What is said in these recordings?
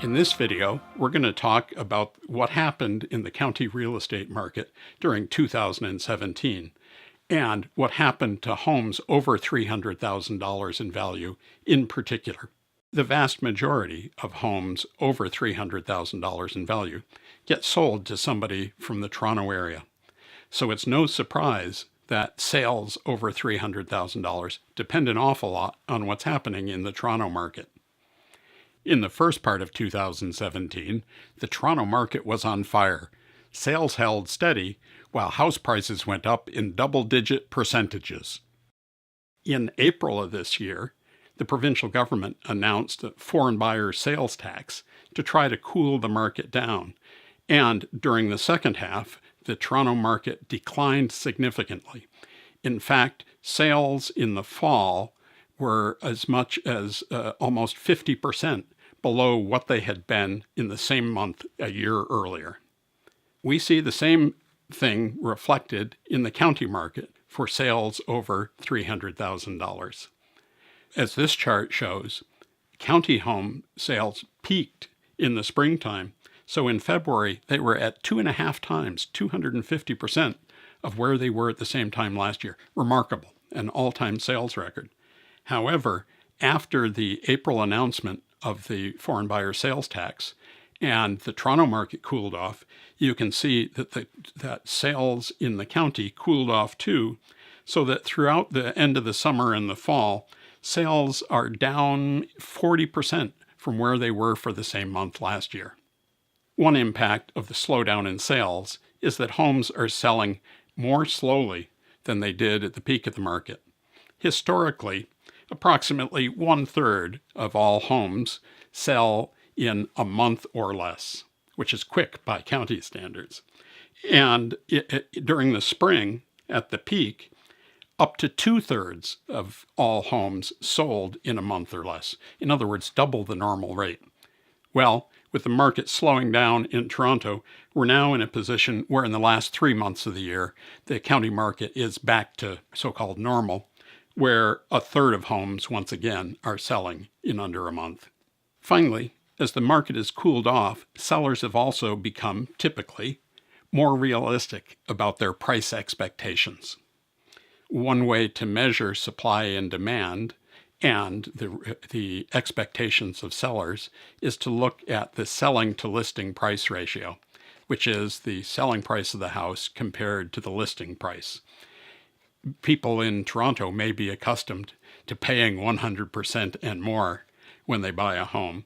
In this video, we're going to talk about what happened in the county real estate market during 2017 and what happened to homes over $300,000 in value in particular. The vast majority of homes over $300,000 in value get sold to somebody from the Toronto area. So it's no surprise that sales over $300,000 depend an awful lot on what's happening in the Toronto market. In the first part of 2017, the Toronto market was on fire. Sales held steady, while house prices went up in double-digit percentages. In April of this year, the provincial government announced a foreign buyer sales tax to try to cool the market down, and during the second half, the Toronto market declined significantly. In fact, sales in the fall were as much as almost 50% below what they had been in the same month a year earlier. We see the same thing reflected in the county market for sales over $300,000. As this chart shows, county home sales peaked in the springtime, so in February they were at 2.5 times, 250% of where they were at the same time last year. Remarkable, an all-time sales record. However, after the April announcement of the foreign buyer sales tax and the Toronto market cooled off, you can see that sales in the county cooled off too, so that throughout the end of the summer and the fall, sales are down 40% from where they were for the same month last year. One impact of the slowdown in sales is that homes are selling more slowly than they did at the peak of the market. Historically, approximately 1/3 of all homes sell in a month or less, which is quick by county standards. And during the spring, at the peak, up to 2/3 of all homes sold in a month or less. In other words, double the normal rate. Well, with the market slowing down in Toronto, we're now in a position where in the last 3 months of the year, the county market is back to so-called normal, where 1/3 of homes, once again, are selling in under a month. Finally, as the market has cooled off, sellers have also become, typically, more realistic about their price expectations. One way to measure supply and demand and the expectations of sellers is to look at the selling to listing price ratio, which is the selling price of the house compared to the listing price. People in Toronto may be accustomed to paying 100% and more when they buy a home,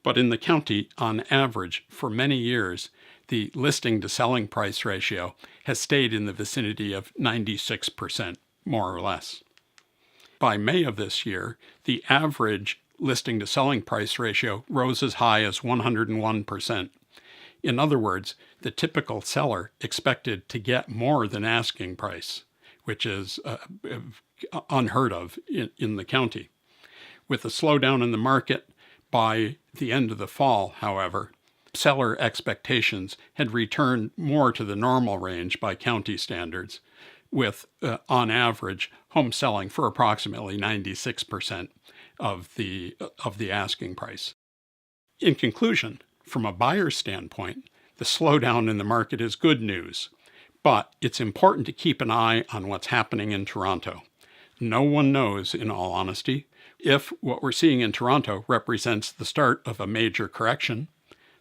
but in the county, on average, for many years, the listing to selling price ratio has stayed in the vicinity of 96%, more or less. By May of this year, the average listing to selling price ratio rose as high as 101%. In other words, the typical seller expected to get more than asking price, which is unheard of in the county. With the slowdown in the market, by the end of the fall, however, seller expectations had returned more to the normal range by county standards, with, on average, home selling for approximately 96% of the asking price. In conclusion, from a buyer's standpoint, the slowdown in the market is good news, but it's important to keep an eye on what's happening in Toronto. No one knows, in all honesty, if what we're seeing in Toronto represents the start of a major correction.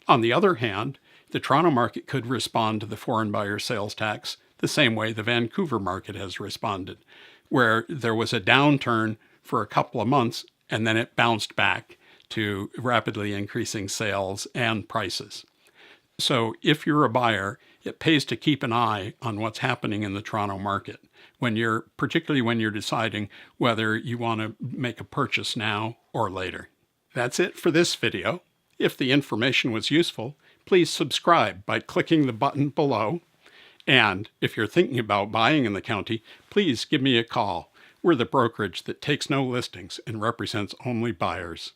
On the other hand, the Toronto market could respond to the foreign buyer sales tax the same way the Vancouver market has responded, where there was a downturn for a couple of months and then it bounced back to rapidly increasing sales and prices. So if you're a buyer, it pays to keep an eye on what's happening in the Toronto market, particularly when you're deciding whether you want to make a purchase now or later. That's it for this video. If the information was useful, please subscribe by clicking the button below. And if you're thinking about buying in the county, please give me a call. We're the brokerage that takes no listings and represents only buyers.